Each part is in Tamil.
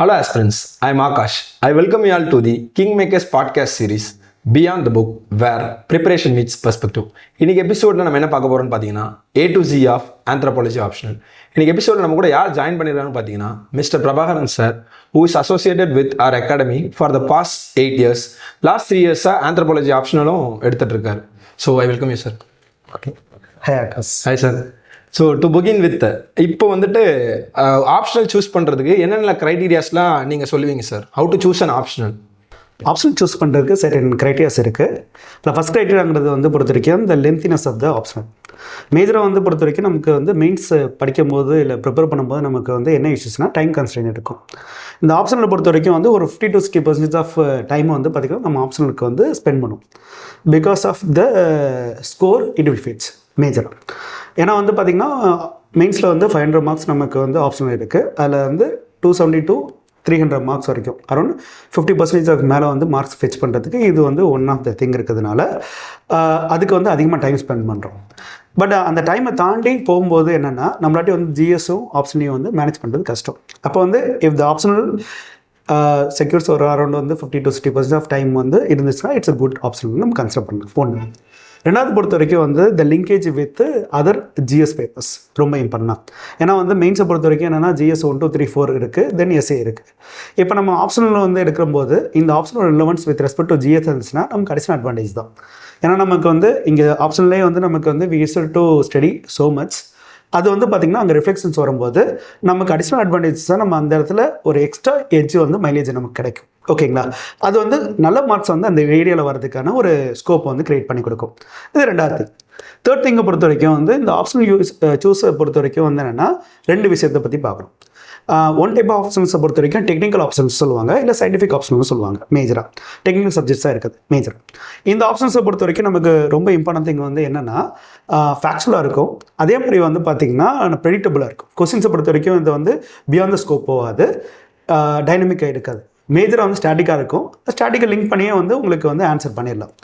Hello aspirants, I am Akash. I welcome you all to the Kingmakers podcast series Beyond the Book where preparation meets perspective. இன்னைக்கு எபிசோடில் நம்ம என்ன பார்க்க போகிறோம்னு பார்த்தீங்கன்னா A to Z of Anthropology Optional. இன்னைக்கு எபிசோடில் நம்ம கூட யார் ஜாயின் பண்ணிடுறாங்கன்னு பார்த்தீங்கன்னா mister Prabhakaran sir who is associated with our academy for the past 8 years. Last 3 years Anthropology Optionalum எடுத்துகிட்டு இருக்காரு. So I welcome you sir. Okay. Hi Akash. Hi sir. So to begin with இப்போ வந்துட்டு ஆப்ஷனல் சூஸ் பண்ணுறதுக்கு என்னென்ன க்ரைட்டீரியாஸ்லாம் நீங்கள் சொல்லுவீங்க sir? How to choose an optional? Optional choose பண்ணுறதுக்கு சர்டன் க்ரைட்டீரியாஸ் இருக்குது. இல்லை ஃபஸ்ட் க்ரைட்டீரியாங்கிறது வந்து பொறுத்த வரைக்கும் இந்த லென்த்தினஸ் ஆஃப் த ஆப்ஷனல். மேஜராக வந்து பொறுத்த வரைக்கும் நமக்கு வந்து மெயின்ஸ் படிக்கும்போது இல்லை ப்ரிப்பேர் பண்ணும்போது நமக்கு வந்து என்ன இஷ்யூஸ்னால் டைம் கன்ஸ்ட்ரெயின் இருக்கும். இந்த ஆப்ஷனலை பொறுத்த வரைக்கும் வந்து ஒரு 50 to 60% ஆஃப் டைம் வந்து பார்த்திங்கன்னா நம்ம ஆப்ஷனலுக்கு வந்து ஸ்பெண்ட் பண்ணுவோம். Because of the score it will fits மேஜராக. ஏன்னா வந்து பார்த்திங்கன்னா மெயின்ஸில் வந்து 500 மார்க்ஸ் நமக்கு வந்து ஆப்ஷனல் இருக்குது. அதில் வந்து 270 to 300 மார்க்ஸ் வரைக்கும் அரௌண்ட் 50% மேலே வந்து மார்க்ஸ் ஃபெச் பண்ணுறதுக்கு இது வந்து ஒன் ஆஃப் த திங் இருக்கிறதுனால அதுக்கு வந்து அதிகமாக டைம் ஸ்பெண்ட் பண்ணுறோம். பட் அந்த டைமை தாண்டி போகும்போது என்னென்னா நம்மளாட்டி வந்து ஜிஎஸும் ஆப்ஷனையும் வந்து மேனேஜ் பண்ணுறது கஷ்டம். அப்போ வந்து இஃப் த ஆப்ஷனல் செக்யூர்ஸ் ஒரு அரௌண்ட் வந்து 50 to 60% ஆஃப் டைம் வந்து இருந்துச்சுன்னா இட்ஸ் அ குட் ஆப்ஷன் நம்ம கன்சிடர் பண்ணலாம். ஒன்று. ரெண்டாவது பொறுத்த வரைக்கும் வந்து the linkage with other GS papers ரொம்ப இம்பார்ட்டன்ட். ஏன்னா வந்து மெயின்ஸை பொறுத்த வரைக்கும் என்னென்னா ஜிஎஸ் 1 2 3 4 இருக்குது, தென் எஸ்ஏ இருக்குது. இப்போ நம்ம ஆப்ஷனில் வந்து எடுக்கும்போது இந்த optional relevance with respect to GS இருந்துச்சுன்னா நமக்கு அடிஷனல் அட்வான்டேஜ் தான். ஏன்னா நமக்கு வந்து இங்கே ஆப்ஷன்லேயே வந்து நமக்கு வந்து we used to study so much. அது வந்து பார்த்திங்கன்னா அங்கே ரிஃப்ளெக்ஷன்ஸ் வரும்போது நமக்கு அடிஷ்னல் அட்வான்டேஜ் தான். நம்ம அந்த இடத்துல ஒரு எக்ஸ்ட்ரா எட்ஜ் வந்து மைலேஜ் நமக்கு கிடைக்கும். ஓகேங்களா? அது வந்து நல்ல மார்க்ஸ் வந்து அந்த ஏரியாவில் வரதுக்கான ஒரு ஸ்கோப் வந்து க்ரியேட் பண்ணி கொடுக்கும். இது ரெண்டாவது. தேர்ட் திங்கை பொறுத்த வரைக்கும் வந்து இந்த ஆப்ஷனல் சூஸை பொறுத்த வரைக்கும் வந்து என்னென்னா ரெண்டு விஷயத்தை பற்றி பார்க்கணும். ஒன் டைப் ஆஃப் ஆப்ஷன்ஸை பொறுத்த வரைக்கும் டெக்னிக்கல் ஆப்ஷன்ஸ் சொல்லுவாங்க, இல்லை சயின்டிஃபிக் ஆப்ஷன்ஸ் சொல்லுவாங்க. மேஜராக டெக்னிக்கல் சப்ஜெக்ட்ஸாக இருக்குது மேஜராக. இந்த ஆப்ஷன்ஸை பொறுத்த வரைக்கும் நமக்கு ரொம்ப இம்பார்ட்டன்ட் திங் வந்து என்னென்னா ஃபேக்சுவலாக இருக்கும், அதே மாதிரி வந்து பார்த்திங்கன்னா ப்ரெடிக்டபுளாக இருக்கும். கொஸ்டின்ஸை பொறுத்த வரைக்கும் இது வந்து பியாண்ட் த ஸ்கோப் போகாது, டைனமிக்காக இருக்காது. மேஜராக வந்து ஸ்டாட்டிக்காக இருக்கும். ஸ்டாட்டிக்கை லிங்க் பண்ணியே வந்து உங்களுக்கு வந்து ஆன்சர் பண்ணிடலாம்.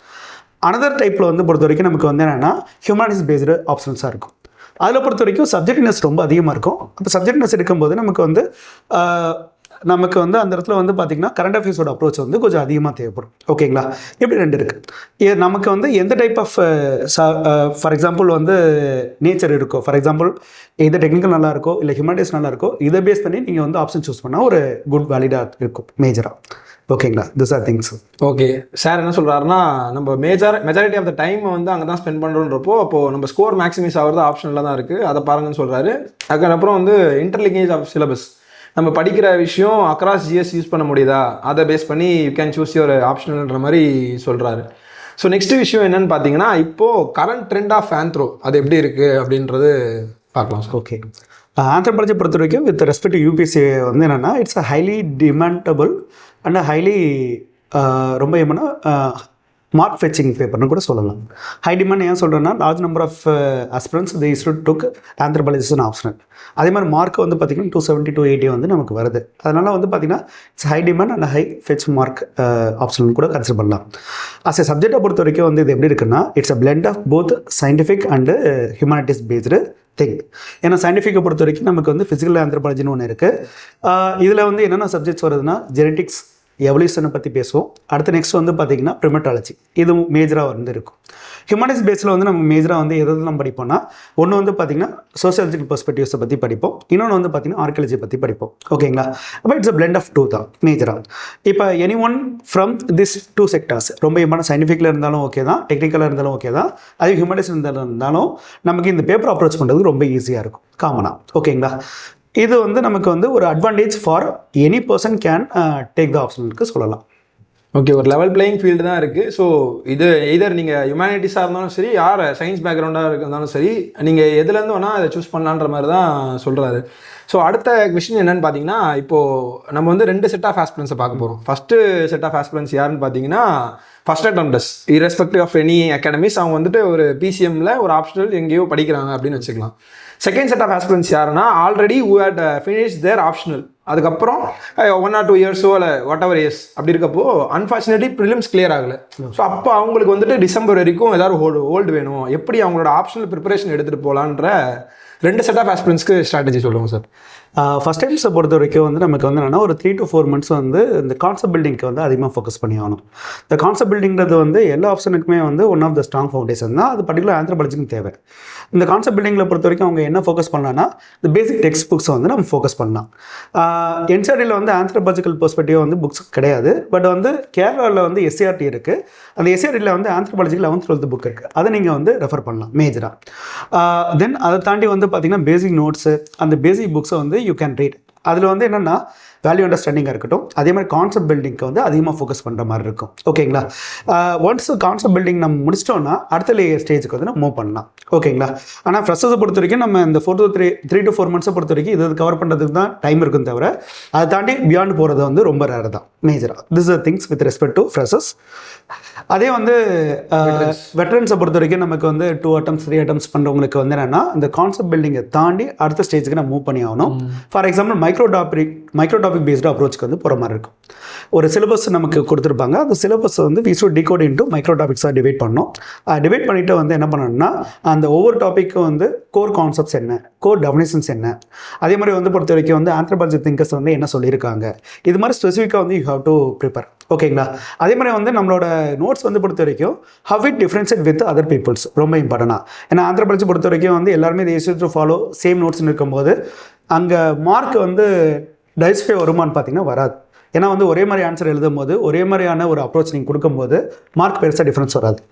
அனதர் டைப்பில் வந்து பொறுத்த வரைக்கும் நமக்கு வந்து என்னென்னா ஹியூமனிட்டிஸ் பேஸ்டு ஆப்ஷன்ஸாக இருக்கும். அதில் பொறுத்த வரைக்கும் சப்ஜெக்ட்னஸ் ரொம்ப அதிகமாக இருக்கும். அப்போ சப்ஜெக்ட்னஸ் எடுக்கும்போது நமக்கு வந்து அந்த இடத்துல வந்து பார்த்திங்கன்னா கரண்ட் அஃபேர்ஸோட அப்ரோச் வந்து கொஞ்சம் அதிகமாக தேவைப்படும். ஓகேங்களா? இப்படி ரெண்டு இருக்குது. நமக்கு வந்து எந்த டைப் ஆஃப் ஃபார் எக்ஸாம்பிள் வந்து நேச்சர் இருக்கோ, ஃபார் எக்ஸாம்பிள் எது டெக்னிக்கல் நல்லா இருக்கோ இல்லை ஹியூமனிட்டிஸ் நல்லா இருக்கோ, இதை பேஸ் பண்ணி நீங்கள் வந்து ஆப்ஷன் சூஸ் பண்ணால் ஒரு குட் வேலிடாக இருக்கும் மேஜராக. ஓகேங்களா? This are things. Okay sir என்ன சொல்கிறாருன்னா நம்ம மெஜாரிட்டி ஆஃப் த டைம் வந்து அங்கே தான் ஸ்பெண்ட் பண்ணுறோன்றப்போ அப்போது நம்ம ஸ்கோர் மேக்ஸிமைஸ் ஆகிறது ஆப்ஷனில் தான் இருக்குது, அதை பாருங்கன்னு சொல்கிறாரு. அதுக்கப்புறம் வந்து இன்டர்லிங்கேஜ் ஆஃப் சிலபஸ், நம்ம படிக்கிற விஷயம் அக்ராஸ் ஜிஎஸ் யூஸ் பண்ண முடியுதா, அதை பேஸ் பண்ணி யூ கேன் சூஸ் யுவர் ஆப்ஷனல்ன்ற மாதிரி சொல்கிறாரு. ஸோ நெக்ஸ்ட் விஷயம் என்னென்னு பார்த்தீங்கன்னா இப்போது கரண்ட் ட்ரெண்ட் ஆஃப் ஆந்த்ரோ அது எப்படி இருக்குது அப்படின்றது பார்க்கலாம் சார். ஓகே. ஆந்த்ரோபாலஜி பொறுத்த வரைக்கும் வித் ரெஸ்பெக்ட் டு யூபிஎஸ்சி வந்து என்னென்னா it's a highly demandable and highly ரொம்ப ஏன்னா மார்க் ஃபெச்சிங் பேப்பர்னு கூட சொல்லலாம். ஹை டிமாண்ட் ஏன் சொல்கிறேன்னா large number of aspirants the institute took anthropology an optional. அதே மாதிரி மார்க் வந்து பார்த்திங்கன்னா 270 to 280 வந்து நமக்கு வருது. அதனால் வந்து பார்த்திங்கன்னா it's high demand and high fetch mark option கூட கன்சிடர் பண்ணலாம். அஸ் எ சப்ஜெக்டை பொறுத்த வரைக்கும் வந்து இது எப்படி இருக்குன்னா it's a blend of both scientific and humanities based thing. ஏன்னா சயின்டிஃபிக்கை பொறுத்த வரைக்கும் நமக்கு வந்து ஃபிசிக்கல் ஆந்த்ரோபாலஜின்னு ஒன்று இருக்குது. இதில் வந்து என்னென்ன சப்ஜெக்ட்ஸ் வருதுன்னா ஜெனட்டிக்ஸ், எவல்யூஷனை பற்றி பேசுவோம். அடுத்து நெக்ஸ்ட் வந்து பார்த்திங்கன்னா ப்ரிமட்டாலஜி, இது மேஜராக வந்து இருக்கும். ஹியூமனிட்டிஸ் பேஸில் வந்து நம்ம மேஜராக வந்து எதெல்லாம் படிப்போம்னா ஒன்று வந்து பார்த்திங்கன்னா சோசியாலஜிக்கல் பெர்ஸ்பெக்டிவ்ஸை பற்றி படிப்போம், இன்னொன்று வந்து பார்த்திங்கன்னா ஆர்கியாலஜி பற்றி படிப்போம். ஓகேங்களா? அப்போ it's a blend of two தான் மேஜராக. இப்போ any one from this 2 sectors ரொம்ப இம்பார்ட்டன், சயின்டிஃபிக்கில் இருந்தாலும் ஓகே தான், டெக்னிக்கலாக இருந்தாலும் ஓகே தான், அதே ஹியூமனிட்டிஸ் இருந்தாலும் நமக்கு இந்த பேப்பர் அப்ரோச் பண்ணுறது ரொம்ப ஈஸியாக இருக்கும் காமனாக. ஓகேங்களா? இது வந்து நமக்கு வந்து ஒரு advantage for any person can take the ஆப்ஷனுக்கு சொல்லலாம். ஓகே, ஒரு லெவல் பிளேயிங் ஃபீல்டு தான் இருக்குது. ஸோ இது எதர் நீங்கள் ஹியூமனிட்டிஸாக இருந்தாலும் சரி, யார் சயின்ஸ் பேக்ரவுண்டாக இருந்தாலும் சரி, நீங்கள் எதுலேருந்து வேணால் அதை சூஸ் பண்ணலான்ற மாதிரி தான் சொல்கிறாரு. ஸோ அடுத்த விஷயம் என்னென்னு பார்த்தீங்கன்னா இப்போது நம்ம வந்து 2 செட் ஆஃப் ஆஸ்பிரன்ஸை பார்க்க போகிறோம். ஃபஸ்ட்டு செட் ஆஃப் ஆஸ்பிரன்ஸ் யாருன்னு பார்த்தீங்கன்னா first attempts irrespective of any academies, அவங்க வந்துட்டு ஒரு பிசிஎம்மில் ஒரு ஆப்ஷனல் எங்கேயோ படிக்கிறாங்க அப்படின்னு வச்சுக்கலாம். செகண்ட் செட் ஆஃப் ஆஸ்பிரன்ஸ் யாருன்னா already who had finish their optional, அதுக்கப்புறம் 1 or 2 இயர்ஸோ இல்லை வாட் எவர் இயர்ஸ் அப்படி இருக்கப்போ அன்ஃபார்ச்சுனேட்லி ப்ரிலிம்ஸ் கிளியர் ஆகலை. ஸோ அப்போ அவங்களுக்கு வந்துட்டு டிசம்பர் வரைக்கும் ஏதாவது ஹோல்டு வேணும், எப்படி அவங்களோட ஆப்ஷனல் ப்ரிப்பரேஷன் எடுத்துகிட்டு போகலான்ற 2 செட் ஆஃப் ஆஸ்பிரன்ஸ்க்கு ஸ்ட்ராட்டஜி சொல்லுங்கள் சார். ஃபஸ்ட் டைம்ஸை பொறுத்த வரைக்கும் வந்து நமக்கு வந்து என்னென்னா ஒரு 3 to 4 months வந்து இந்த கான்செப்ட் பில்டிங்க்கு வந்து அதிகமாக ஃபோக்கஸ் பண்ணி ஆகணும். இந்த கான்செப்ட் பில்டிங்கிறது வந்து எல்லா ஆப்ஷனுக்குமே வந்து one of the strong foundation தான். அது பர்டிகுலர் ஆந்த்ரோபாலஜிக்கு தேவை. இந்த கான்செப்ட் பில்டிங்கில் பொறுத்த வரைக்கும் அவங்க என்ன ஃபோக்கஸ் பண்ணலாம்னா இந்த பேசிக் டெக்ஸ்ட் புக்ஸை வந்து நம்ம ஃபோக்கஸ் பண்ணலாம். என்சிஆர்டியில் வந்து ஆந்த்ரோபாலஜிக்கல் பெர்ஸ்பெக்டிவ் வந்து புக்ஸ் கிடையாது. பட் வந்து கேரளாவில் வந்து எஸ்சிஆர்டி இருக்குது. அந்த எஸ்சிஆர்டியில் வந்து ஆந்த்ரோபாலஜிக்கல் 11th 12th புக் இருக்குது. அதை நீங்கள் வந்து ரெஃபர் பண்ணலாம் மேஜராக. தென் அதை தாண்டி வந்து பார்த்திங்கன்னா பேசிக் நோட்ஸு அந்த பேசிக் புக்ஸை வந்து யூ கேன் ரீட். அதில் வந்து என்னென்னா வேல்யூ அண்டர்ஸ்டாண்டிங்காக இருக்கட்டும், அதே மாதிரி கான்செப்ட் பில்டிங்க்கு வந்து அதிகமாக ஃபோக்கஸ் பண்ணுற மாதிரி இருக்கும். ஓகேங்களா? ஒன்ஸ் கான்செப்ட் பில்டிங் நம்ம முடிச்சிட்டோம்னா அடுத்த ஸ்டேஜுக்கு வந்து நம்ம மூவ் பண்ணலாம். ஓகேங்களா? ஆனால் ஃப்ரெஷர்ஸை பொறுத்த வரைக்கும் நம்ம இந்த 3 to 4 months பொறுத்த வரைக்கும் இது கவர் பண்ணுறதுக்கு தான் டைம் இருக்கும் தவிர அதை தாண்டி பியாண்ட் போகிறது வந்து ரொம்ப ரேர் தான் மேஜராக. This are things with respect to freshers. அதே வந்து வெட்டரன்ஸை பொறுத்த வரைக்கும் நமக்கு வந்து 2 attempts 3 attempts பண்ணுறவங்களுக்கு வந்து என்னென்னா இந்த கான்செப்ட் பில்டிங்கை தாண்டி அடுத்த ஸ்டேஜுக்கு நம்ம மூவ் பண்ணி ஆகணும். For example micro topic based அப்ரோச்சுக்கு வந்து போகிற மாதிரி இருக்கும். ஒரு சிலபஸ் நமக்கு கொடுத்துருப்பாங்க. அந்த சிலபஸ் வந்து we should decode into micro டாபிக்ஸாக டிவைட் பண்ணோம். டிவைட் பண்ணிவிட்டு வந்து என்ன பண்ணணும்னா அந்த ஒவ்வொரு டாப்பிக்கும் வந்து கோர் கான்செப்ட்ஸ் என்ன, கோர் டெஃபினிஷன்ஸ் என்ன, அதே மாதிரி வந்து பொறுத்த வரைக்கும் வந்து ஆந்த்ரோபாலஜி திங்கர்ஸ் வந்து என்ன சொல்லியிருக்காங்க, இது மாதிரி ஸ்பெசிஃபிக்காக வந்து யூ ஹேவ் டு ப்ரிப்பேர். ஓகேங்களா? அதே மாதிரி வந்து நம்மளோட நோட்ஸ் வந்து பொறுத்த வரைக்கும் how it differentiate with other peoples ரொம்ப இம்பார்ட்டனா. ஏன்னா ஆந்த்ரோபாலஜி பொறுத்த வரைக்கும் வந்து எல்லாருமே they use to follow same நோட்ஸ்னு இருக்கும்போது அங்கே மார்க் வந்து டைஸ்ஃபை வருமானு பார்த்தீங்கன்னா வராது. ஏன்னா வந்து ஒரே மாதிரி ஆன்சர் எழுதும் போது ஒரே மாதிரியான ஒரு அப்ரோச் நீங்கள் கொடுக்கும்போது மார்க் பெருசாக டிஃப்ரென்ஸ் வராது.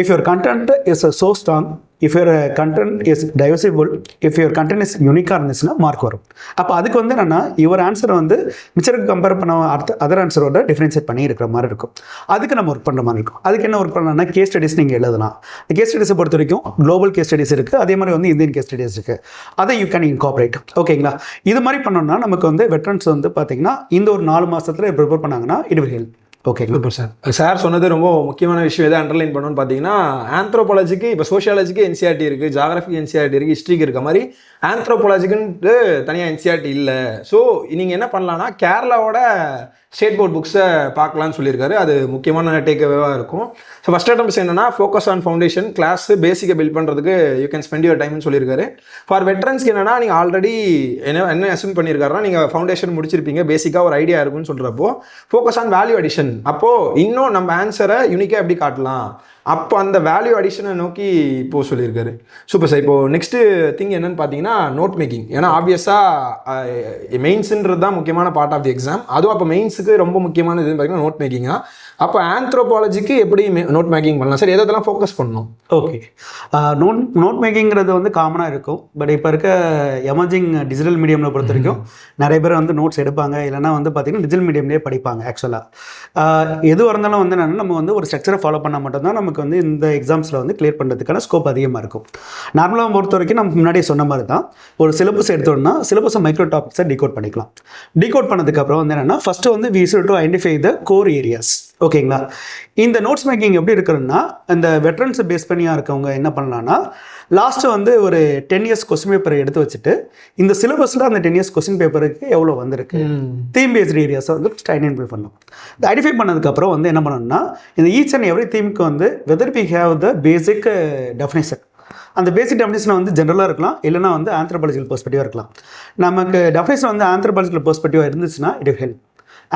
If your content is so strong, if your content is divisible, if your content is unique இருந்துச்சுன்னா மார்க் வரும். அப்போ அதுக்கு வந்து என்னென்னா யுவர் ஆன்சரை வந்து மிச்சருக்கு கம்பேர் பண்ண அதர் ஆன்சரோட டிஃப்ரென்ஷியேட் பண்ணி இருக்கிற மாதிரி இருக்கும். அதுக்கு நம்ம ஒர்க் பண்ணுற மாதிரி இருக்கும். அதுக்கு என்ன ஒர்க் பண்ணலாம்னா கேஸ் ஸ்டடிஸ் நீங்கள் எழுதலாம். கேஸ் ஸ்டடிஸை பொறுத்த வரைக்கும் குளோபல் கேஸ் ஸ்டடிஸ் இருக்குது, அதே மாதிரி வந்து இந்தியன் கேஸ் ஸ்டடிஸ் இருக்குது. அதை யூ கேன் இன்கார்பரேட். ஓகேங்களா? இது மாதிரி பண்ணோம்னா நமக்கு வந்து வெட்டரன்ஸ் வந்து பார்த்தீங்கன்னா இந்த ஒரு 4 மாதத்தில் ப்ரிப்பேர் பண்ணாங்கன்னா it will help. Okay super sir சொன்னது ரொம்ப முக்கியமான விஷயம் எதை அண்டர்லைன் பண்ணணும்னு பார்த்தீங்கன்னா ஆந்த்ரோபாலஜிக்கு இப்போ சோஷியாலஜிக்கு என்சிஆர்டி இருக்குது, ஜாகிரஃபிக்கு என்சிஆர்டி இருக்குது, ஹிஸ்ட்ரிக்கு இருக்க மாதிரி ஆந்த்ரோபாலஜிக்குன்ட்டு தனியாக என்சிஆர்டி இல்லை. ஸோ நீங்கள் என்ன பண்ணலான்னா கேரளாவோட ஸ்டேட் போர்ட் புக்ஸை பார்க்கலான்னு சொல்லியிருக்காரு. அது முக்கியமான டேக்அவேவாக இருக்கும். ஸோ ஃபஸ்ட் அட்டம்ஸ் என்னன்னா ஃபோக்கஸ் ஆன் ஃபவுண்டேஷன் கிளாஸ் பேசிக்கை பில்ட் பண்ணுறதுக்கு யூ கேன் ஸ்பெண்ட் யுவர் டைம்னு சொல்லியிருக்காரு. ஃபார் வெட்டரன்ஸ்க்கு என்னன்னா நீங்கள் ஆல்ரெடி என்ன அசூம் பண்ணியிருக்காருன்னா நீங்கள் ஃபவுண்டேஷன் முடிச்சிருப்பீங்க, பேசிக்காக ஒரு ஐடியா இருக்குன்னு சொல்கிறப்போ ஃபோக்கஸ் ஆன் வேல்யூ அடிஷன். அப்போது இன்னும் நம்ம ஆன்சரை யூனிக்காக எப்படி காட்டலாம், அப்போ அந்த வேல்யூ அடிஷனை நோக்கி இப்போது சொல்லியிருக்காரு. Super sir. இப்போது நெக்ஸ்ட்டு திங் என்னன்னு பார்த்தீங்கன்னா நோட் மேக்கிங். ஏன்னா ஆப்வியஸாக மெயின்ஸுன்றது தான் முக்கியமான பார்ட் ஆஃப் தி எக்ஸாம். அதுவும் அப்போ மெயின்ஸுக்கு ரொம்ப முக்கியமான இதுன்னு பார்த்தீங்கன்னா நோட் மேக்கிங்காக. அப்போ ஆந்த்ரோபாலஜிக்கு எப்படி நோட் மேக்கிங் பண்ணலாம் சார்? எதெல்லாம் ஃபோக்கஸ் பண்ணணும்? ஓகே, நோட் மேக்கிங்கிறது வந்து காமனாக இருக்கும். பட் இப்போ இருக்க எமர்ஜிங் டிஜிட்டல் மீடியமில் பொறுத்த வரைக்கும் நிறைய பேர் வந்து நோட்ஸ் எடுப்பாங்க, இல்லைனா வந்து பார்த்திங்கன்னா டிஜிட்டல் மீடியம்லேயே படிப்பாங்க. ஆக்சுவலாக எதுவாக இருந்தாலும் வந்து என்னென்னா நம்ம வந்து ஒரு ஸ்ட்ரக்சரை ஃபாலோ பண்ணால் மட்டும்தான் நமக்கு வந்து இந்த எக்ஸாம்ஸில் வந்து கிளியர் பண்ணுறதுக்கான ஸ்கோப் அதிகமாக இருக்கும். நார்மலாக பொறுத்த வரைக்கும் நம்ம முன்னாடியே சொன்ன மாதிரி தான் ஒரு சிலபஸ் எடுத்தோம்னா சிலபஸை மைக்ரோ டாபிக்ஸை டிகோட் பண்ணிக்கலாம். டிகோட் பண்ணதுக்கப்புறம் வந்து என்னென்னா ஃபஸ்ட்டு வந்து we should to identify the core areas. ஓகேங்களா? இந்த நோட்ஸ் மேக்கிங் எப்படி இருக்குன்னா இந்த வெட்டரன்ஸை பேஸ் பண்ணியாக இருக்கவங்க என்ன பண்ணலான்னா லாஸ்ட்டு வந்து ஒரு 10 years கொஸ்டின் பேப்பரை எடுத்து வச்சுட்டு இந்த சிலபஸில் அந்த 10 years கொஸ்டின் பேப்பருக்கு எவ்வளோ வந்திருக்கு தீம் பேஸ்டு ஏரியாஸை வந்து ஐடென்டிஃபை பண்ணணும். இந்த ஐடென்டிஃபை பண்ணதுக்கப்புறம் வந்து என்ன பண்ணணும்னா இந்த ஈச் அண்ட் எவ்ரி தீமுக்கு வந்து whether we have the basic definition. அந்த பேசிக் டெஃபினேஷன் வந்து ஜென்ரலாக இருக்கலாம், இல்லைனா வந்து ஆந்த்ரோபாலஜிக்கல் பெர்ஸ்பெக்டிவாக இருக்கலாம். நமக்கு டெஃபினேஷன் வந்து ஆந்த்ரோபாலஜிக்கல் பெர்ஸ்பெக்டிவாக இருந்துச்சுன்னா இட் ஹெல்ப்.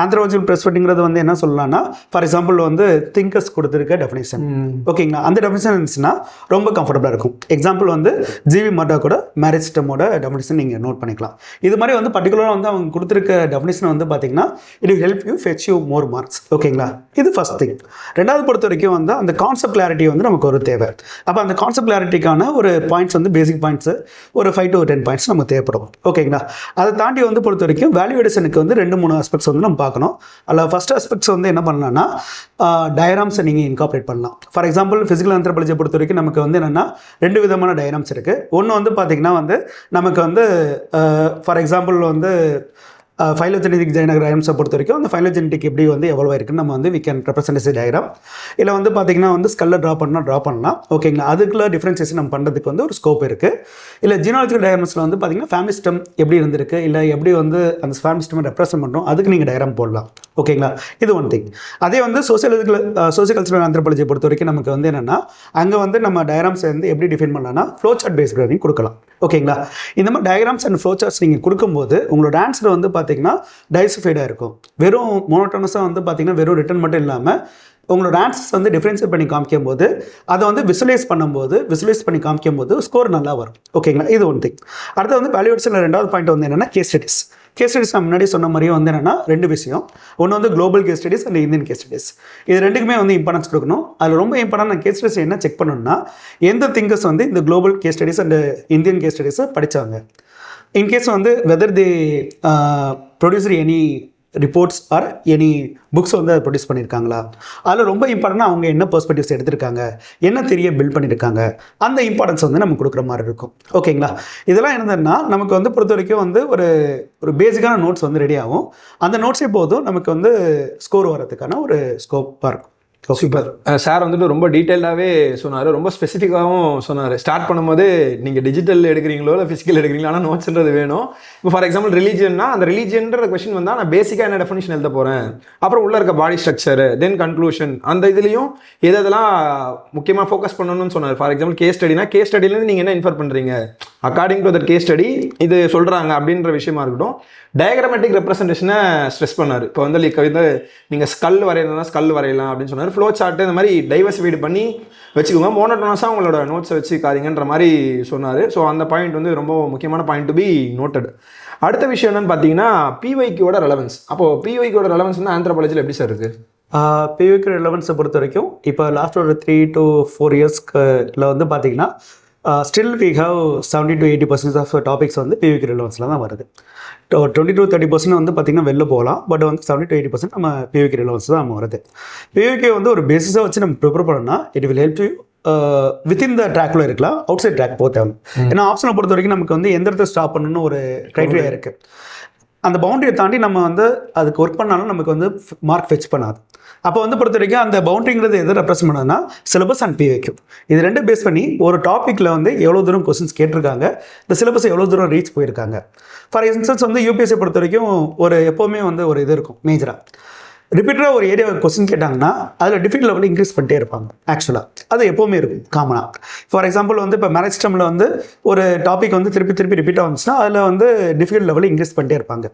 ஆந்த்ரோபாலஜிக்கல் பெர்ஸ்பெக்டிவ்ங்கிறது வந்து என்ன சொல்லலாம்னா ஃபார் எக்ஸாம்பிள் வந்து திங்கர்ஸ் கொடுத்துருக்க டெஃபினேஷன். ஓகேங்களா? அந்த டெஃபினேஷன் இருந்துச்சுன்னா ரொம்ப கம்ஃபர்டபுளாக இருக்கும். எக்ஸாம்பிள் வந்து ஜிவி மர்டா கூட மேரேஜ் சிஸ்டமோட டெஃபினேஷன் நீங்கள் நோட் பண்ணிக்கலாம். இது மாதிரி வந்து பர்டிகுலராக வந்து அவங்க கொடுத்துருக்க டெஃபினேஷன் வந்து பார்த்தீங்கன்னா it will help you fetch you more marks. ஓகேங்களா? இது ஃபர்ஸ்ட் திங். ரெண்டாவது பொறுத்த வரைக்கும் வந்து அந்த கான்செப்ட் கிளாரிட்டி வந்து நமக்கு ஒரு தேவை. அப்போ அந்த கான்செப்ட் கிளாரிட்டிக்கான ஒரு பாயிண்ட்ஸ் வந்து பேசிக் பாயிண்ட்ஸ் ஒரு 5 to 10 பாயிண்ட்ஸ் நமக்கு தேவைப்படும். ஓகேங்களா? அதை தாண்டி வந்து பொறுத்த வரைக்கும் வேல்யூவேஷனுக்கு வந்து 2-3 ஆஸ்பெக்ட்ஸ் வந்து நம்ம பார்க்கணும். அதில் ஃபர்ஸ்ட் ஆஸ்பெக்ட்ஸ் வந்து என்ன பண்ணலாம்னா டயராம்ஸை நீங்கள் இன்கார்பரேட் பண்ணலாம். ஃபார் எக்ஸாம்பிள் ஃபிசிக்கல் ஆந்த்ரோபாலஜியை பொறுத்த வரைக்கும் நமக்கு வந்து என்னென்னா 2 விதமான டயராம்ஸ் இருக்குது. ஒன்று வந்து பார்த்திங்கன்னா வந்து நமக்கு வந்து ஃபார் எக்ஸாம்பிள் வந்து ஃபைலோஜெனடிக் டயக்ராம்ஸை பொறுத்த வரைக்கும் அந்த ஃபைலோஜெனடிக் எப்படி வந்து எவ்வளோ இருக்குன்னு நம்ம வந்து வி கேன் ரெப்ரசென்ட் டயக்ராம். இல்லை வந்து பார்த்திங்கன்னா வந்து ஸ்கல்லை ட்ரா பண்ணலாம். ஓகேங்களா, அதுக்குள்ள டிஃப்ரென்சியேஷன் நம்ம பண்ணுறதுக்கு வந்து ஒரு ஸ்கோப் இருக்குது. இல்லை ஜீனாலஜிக்கல் டயக்ராம்ஸில் வந்து பார்த்திங்கன்னா ஃபேமிலி சிஸ்டம் எப்படி இருந்திருக்கு, இல்லை எப்படி வந்து அந்த ஃபேமிலி சிஸ்டம் ரெப்ரசென்ட் பண்ணுறோம், அதுக்கு நீங்கள் டயக்ராம் போடலாம். ஓகேங்களா, இது ஒன் திங். அதே வந்து சோசியல் ஆந்த்ரோபாலஜியை பொறுத்த வரைக்கும் நமக்கு வந்து என்னென்னா அங்கே வந்து நம்ம டயக்ராம்ஸ் வந்து எப்படி டிஃபைன் பண்ணலாம்னா ஃப்ளோ சார்ட் பேஸ்ட் லேர்னிங் கொடுக்கலாம். ஓகேங்களா, இந்த மாதிரி டயக்ராம்ஸ் அண்ட் ஃப்ளோ சார்ட்ஸ் நீங்கள் கொடுக்கும்போது உங்களோட ஆன்சர் வந்து பார்த்தீங்கன்னா டைவர்சிஃபைடாக இருக்கும். வெறும் மோனோட்டோனஸாக வந்து பார்த்தீங்கன்னா வெறும் ரிட்டன் மட்டும் இல்லாமல் உங்களோட ஆன்சர்ஸ் வந்து டிஃப்ரென்ஷியேட் பண்ணி காமிக்கும் போது அதை வந்து விசுவலைஸ் பண்ணி காமிக்கும் போது ஸ்கோர் நல்லா வரும். ஓகேங்களா, இது ஒன் திங். அடுத்து வந்து வேல்யூவேஷனில் ரெண்டாவது பாயிண்ட் வந்து என்னென்னா கேஸ் ஸ்டடிஸ் நான் முன்னாடி சொன்ன மாதிரியே வந்து என்னென்னா ரெண்டு விஷயம். ஒன்று வந்து global case studies and Indian case studies. இது ரெண்டுக்குமே வந்து இம்பார்ட்டன்ஸ் கொடுக்கணும். அதில் ரொம்ப இம்பார்ட்டன்ட் கேஸ் ஸ்டடிஸ் என்ன செக் பண்ணணும்னா எந்த திங்கர்ஸ் வந்து இந்த global case studies and Indian case ஸ்டடிஸை படித்தாங்க. இன்கேஸ் வந்து whether the producer any reports or any books வந்து அதை ப்ரொடியூஸ் பண்ணியிருக்காங்களா, அதில் ரொம்ப இம்பார்ட்டண்டாக அவங்க என்ன பெர்ஸ்பெக்டிவ்ஸ் எடுத்திருக்காங்க, என்ன தெரிய பில்ட் பண்ணியிருக்காங்க, அந்த இம்பார்ட்டன்ஸ் வந்து நம்ம கொடுக்குற மாதிரி இருக்கும். ஓகேங்களா, இதெல்லாம் என்னதுன்னா நமக்கு வந்து பொறுத்த வரைக்கும் வந்து ஒரு பேசிக்கான நோட்ஸ் வந்து ரெடி ஆகும். அந்த நோட்ஸே போதும் நமக்கு வந்து ஸ்கோர் வரதுக்கான ஒரு ஸ்கோப்பாக இருக்கும். சூப்பர். சார் வந்துட்டு ரொம்ப டீட்டெயில்டாகவே சொன்னார், ரொம்ப ஸ்பெசிஃபிக்காகவும் சொன்னார். ஸ்டார்ட் பண்ணும்போது நீங்கள் டிஜிட்டல் எடுக்கிறீங்களோ இல்லை ஃபிசிக்கல் எடுக்கிறீங்களோ, ஆனால் நோட்ஸ்ன்றது வேணும். இப்போ ஃபார் எக்ஸாம்பிள் ரிலீஜியன்னா அந்த ரிலீஜியன்ற கொஸ்டின் வந்தால் நான் பேசிக்காக என்ன டெஃபினிஷன் எழுத போகிறேன், அப்புறம் உள்ளே இருக்க பாடி ஸ்ட்ரக்சர், தென் கன்க்ளூஷன், அந்த இதுலேயும் எதெல்லாம் முக்கியமாக ஃபோக்கஸ் பண்ணணும்னு சொன்னார். ஃபார் எக்ஸாம்பிள் கேஸ் ஸ்டடினா கேஸ் ஸ்டடிலேருந்து நீங்கள் என்ன இன்ஃபர் பண்ணுறீங்க according to that case study இது சொல்கிறாங்க அப்படின்ற விஷயமா இருக்கட்டும். டயக்ராமேட்டிக் ரெப்ரசன்டேஷனை ஸ்ட்ரெஸ் பண்ணார். இப்போ வந்து நீங்கள் ஸ்கல் வரையணும்னா ஸ்கல் வரையலாம் அப்படின்னு சொன்னார். ஃப்ளோ சார்ட்டு இந்த மாதிரி டைவர்சிஃபைடு பண்ணி வச்சுக்கோங்க, மோனோட்டோனஸாக உங்களோட நோட்ஸை வச்சுக்காதீங்கன்ற மாதிரி சொன்னார். ஸோ அந்த பாயிண்ட் வந்து ரொம்ப முக்கியமான பாயிண்ட் டு பி நோட்டட். அடுத்த விஷயம் என்னன்னு பார்த்தீங்கன்னா பிஒய்க்கியோட ரெலவன்ஸ். அப்போது பிஒய்க்கியோட ரெலவன்ஸ் வந்து ஆந்த்ரோபாலஜியில் எப்படி சார் இருக்குது? பிஒய்க்கு ரெலவன்ஸை பொறுத்த வரைக்கும் இப்போ லாஸ்ட் ஒரு 3 to 4 இயர்ஸ்ல வந்து பார்த்தீங்கன்னா still we have 70 to 80% of topics வந்து பிஒய்க்கு ரெலவன்ஸில் தான் வருது. 20 to 30% வந்து பார்த்திங்கன்னா வெளில போகலாம், பட் வந்து 70 to 80% நம்ம பிஒய்க்கு ரெலவன்ஸ் தான் நம்ம வருது. பிஒய்க்கு வந்து ஒரு பேசிஸாக வச்சு நம்ம ப்ரிப்பேர் பண்ணோம்னா it will help you within the ட்ராக்ல இருக்கலாம், அவுட் சைட் ட்ராக் போக தேவை. ஏன்னா ஆப்ஷனை பொறுத்த வரைக்கும் நமக்கு வந்து எந்த இடத்துல ஸ்டாப் பண்ணணும்னு ஒரு க்ரைட்டீரியா இருக்குது. அந்த பவுண்டரியை தாண்டி நம்ம வந்து அதுக்கு ஒர்க் பண்ணாலும் நமக்கு வந்து மார்க் ஃபெச் பண்ணாது. அப்போ வந்து பொறுத்த வரைக்கும் அந்த பவுண்டரிங்கிறது எதை ரெப்ரசென்ட் பண்ணதுன்னா சிலபஸ் அண்ட் பிஒய்க்கு, இது ரெண்டு பேஸ் பண்ணி ஒரு டாப்பிக்கில் வந்து எவ்வளோ தூரம் கொஸ்டின்ஸ் கேட்டிருக்காங்க, இந்த சிலபஸ் எவ்வளோ தூரம் ரீச் போயிருக்காங்க. ஃபார் இன்ஸ்டன்ஸ் வந்து யூபிஎஸ்சி பொறுத்த வரைக்கும் எப்போவுமே வந்து ஒரு இது இருக்கும், மேஜராக ரிப்பீட்டடாக ஒரு ஏரியா கொஸ்டின் கேட்டாங்கன்னா அதில் டிஃபிகல்ட் லெவலில் இன்க்ரீஸ் பண்ணிட்டே இருப்பாங்க. ஆக்சுவலாக அது எப்போவுமே இருக்கும் காமனாக. ஃபார் எக்ஸாம்பிள் வந்து இப்போ மேரேஜ் சிஸ்டமில் வந்து ஒரு டாபிக் வந்து திருப்பி ரிப்பீட் ஆகுச்சுன்னா அதில் வந்து டிஃபிகல்ட் லெவலில் இன்க்ரீஸ் பண்ணிட்டே இருப்பாங்க.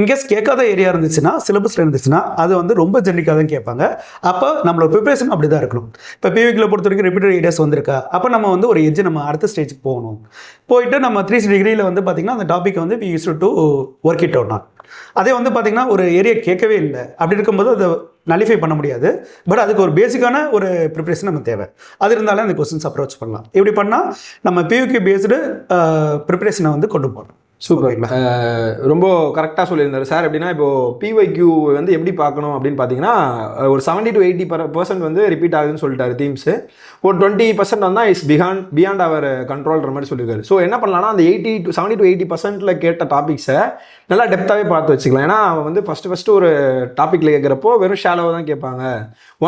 இன்கேஸ் கேட்காத ஏரியா இருந்துச்சுன்னா, சிலபஸில் இருந்துச்சுன்னா அது வந்து ரொம்ப ஜென்ரிக்காக தான் கேட்பாங்க. அப்போ நம்மளோட ப்ரிப்பரேஷன் அப்படி தான் இருக்கணும். இப்போ பிவிக்கில் பொறுத்த வரைக்கும் ரிப்பீட்டட் ஏரியாஸ் வந்திருக்கா, அப்போ நம்ம வந்து ஒரு எஜ்ஜு நம்ம அடுத்த ஸ்டேஜுக்கு போகணும். போயிட்டு நம்ம 360 டிகிரியில் வந்து பார்த்திங்கன்னா அந்த டாப்பிக் வந்து we use to work it out. அதே வந்து பார்த்திங்கன்னா ஒரு ஏரியா கேட்கவே இல்லை, அப்படி இருக்கும்போது அதை நலிஃபை பண்ண முடியாது. பட் அதுக்கு ஒரு பேசிக்கான ஒரு ப்ரிப்பரேஷன் நம்ம தேவை. அது இருந்தாலும் அந்த கொஸ்டின்ஸ் அப்ரோச் பண்ணலாம். இப்படி பண்ணால் நம்ம பியூகே பேஸ்டு ப்ரிப்பரேஷனை வந்து கொண்டு போகணும். சூப்பர். ரொம்ப கரெக்டாக சொல்லியிருந்தார் சார். எப்படின்னா இப்போது பிஒய்க்யூ வந்து எப்படி பார்க்கணும் அப்படின்னு பார்த்தீங்கன்னா ஒரு 70 to 80% வந்து ரிப்பீட் ஆகுதுன்னு சொல்லிட்டாரு தீம்ஸு. ஒரு 20% வந்தால் இஸ் பியாண்ட் அவர் கண்ட்ரோல்ற மாதிரி சொல்லியிருக்காரு. ஸோ என்ன பண்ணலாம்னா அந்த 70 to 80% கேட்ட டாபிக்ஸை நல்லா டெப்த்தாகவே பார்த்து வச்சுக்கலாம். ஏன்னா அவன் வந்து ஃபஸ்ட்டு ஒரு டாப்பிக்கில் கேட்குறப்போ வெறும் ஷாலோவாக தான் கேட்பாங்க.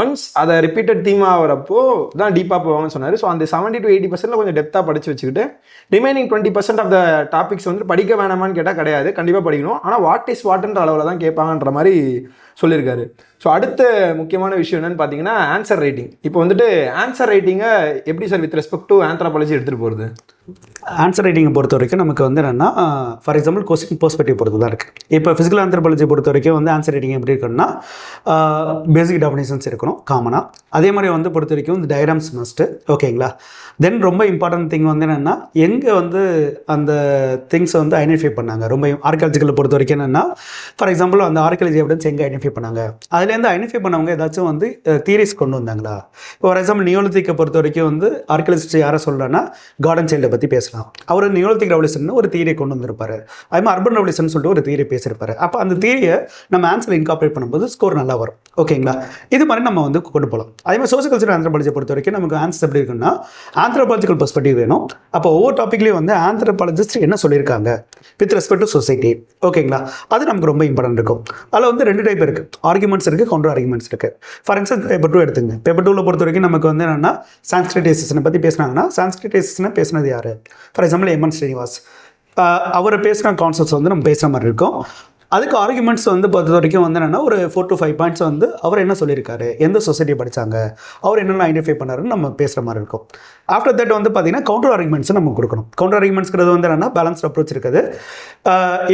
ஒன்ஸ் அதை ரிப்பீட்டட் தீமாக வரப்போ தான் டீப்பாக போவாங்கன்னு சொன்னார். ஸோ அந்த 70 to 80% கொஞ்சம் டெப்த்தாக படித்து வச்சுக்கிட்டு ரிமைனிங் 20% ஆஃப் த டாபிக்ஸ் வந்து படிக்க வேணாமான்னு கேட்டால் கிடையாது, கண்டிப்பாக படிக்கணும். ஆனால் வாட்ன்ற அளவில் தான் கேட்பாங்கன்ற மாதிரி சொல்லியிருக்காரு. ஸோ அடுத்த முக்கியமான விஷயம் என்னன்னு பார்த்தீங்கன்னா ஆன்சர் ரைட்டிங். இப்போ வந்துட்டு ஆன்சர் ரைட்டிங்கை எப்படி sir with respect to anthropology எடுத்துகிட்டு போகிறது? ஆன்சர் ரைட்டிங்கை பொறுத்த வரைக்கும் நமக்கு வந்து என்னென்னா ஃபார் எக்ஸாம்பிள் கொஸ்டின் பெர்ஸ்பெக்டிவ் பொறுத்து தான் இருக்குது. இப்போ ஃபிசிக்கல் ஆந்த்ரோபாலஜி பொறுத்த வரைக்கும் வந்து ஆன்சர் ரைட்டிங் எப்படி இருக்குன்னா பேசிக் டெஃபினேஷன்ஸ் இருக்கணும் காமனாக. அதே மாதிரி வந்து பொறுத்த வரைக்கும் இந்த டயக்ராம்ஸ் மஸ்ட்டு. ஓகேங்களா. தென் ரொம்ப இம்பார்ட்டன்ட் திங் வந்து என்னென்னா எங்கே வந்து அந்த திங்ஸை வந்து ஐடென்டிஃபை பண்ணாங்க. ரொம்ப ஆர்கியாலஜிக்கலை பொறுத்த வரைக்கும் என்னென்னா ஃபார் எக்ஸாம்பிள் அந்த ஆர்கியாலஜி எவிடன்ஸ் எங்கே ஐடென்டிஃபை பண்ணாங்க, அதுலேருந்து ஐடென்டிஃபை பண்ணவங்க ஏதாச்சும் வந்து தியரிஸ் கொண்டு வந்தாங்களா. இப்போ ஃபார் எக்ஸாம்பிள் நியோலித்திக்கை பொறுத்த வரைக்கும் வந்து ஆர்கியாலஜிஸ்ட் யாரை சொல்கிறேன்னா கார்டன் சைல்டை பற்றி பற்றி பேசலாம். அவர் நியோலித்திக் ரெவல்யூஷன் ஒரு தியரியை கொண்டு வந்திருப்பாரு. அதே மாதிரி அர்பன் ரெவல்யூஷன் சொல்லிட்டு ஒரு தியரி பேசியிருப்பாரு. அப்போ அந்த தியரியை நம்ம ஆன்சர் இன்கார்பரேட் பண்ணும்போது ஸ்கோர் நல்லா வரும். ஓகேங்களா? இது மாதிரி நம்ம வந்து கொண்டு போகலாம். அதே மாதிரி சோசியல் கல்ச்சர் ஆந்த்ரோபாலஜியை பொறுத்த வரைக்கும் நமக்கு ஆன்சர் எப்படி இருக்குன்னா ஆந்த்ரோபாலஜிக்கல் பெர்ஸ்பெக்டிவ் வேணும். அப்போ ஒவ்வொரு டாப்பிக்லேயும் வந்து ஆந்த்ரோபாலஜிஸ்ட் என்ன சொல்லியிருக்காங்க வித் ரெஸ்பெக்ட் டு சொசைட்டி. ஓகேங்களா? அது நமக்கு ரொம்ப இம்பார்ட்டன்ட் இருக்கும். அதில் வந்து 2 டைப் இருக்குது. ஆர்குமெண்ட்ஸ் இருக்குது, கவுண்டர் ஆர்குமெண்ட்ஸ் இருக்குது. ஃபார் எக்ஸாம்பிள் பேப்பர் 2 எடுத்துங்க. பேப்பர் 2ல பொறுத்த வரைக்கும் நமக்கு வந்து என்னென்னா சான்ஸ்கிரிட்டைசேஷனை பற்றி பேசினாங்கன்னா சான்ஸ்கிரிட்டைசேஷனை பேசினது யார்? ஃபார் எக்ஸாம்பிள் எம்என் ஸ்ரீனிவாஸ் அவர் பேசுகிற கான்செப்ட்ஸ் வந்து நம்ம பேசுகிற மாதிரி இருக்கும். அதுக்கு ஆர்குமெண்ட்ஸ் வந்து பொறுத்த வரைக்கும் வந்து என்னென்னா ஒரு 4 to 5 பாயிண்ட்ஸ் வந்து அவர் என்ன சொல்லியிருக்காரு, எந்த சொசைட்டியை படித்தாங்க, அவர் என்னென்ன ஐடென்டிஃபை பண்ணாருன்னு நம்ம பேசுகிற மாதிரி இருக்கும். ஆஃப்டர் தட் வந்து பார்த்தீங்கன்னா கவுண்டர் ஆர்குமெண்ட்ஸை நம்ம கொடுக்கணும். கவுண்டர் ஆர்குமெண்ட்ஸ்கிறது வந்து என்னென்னா பேலன்ஸ்ட் அப்ரோச் இருக்குது.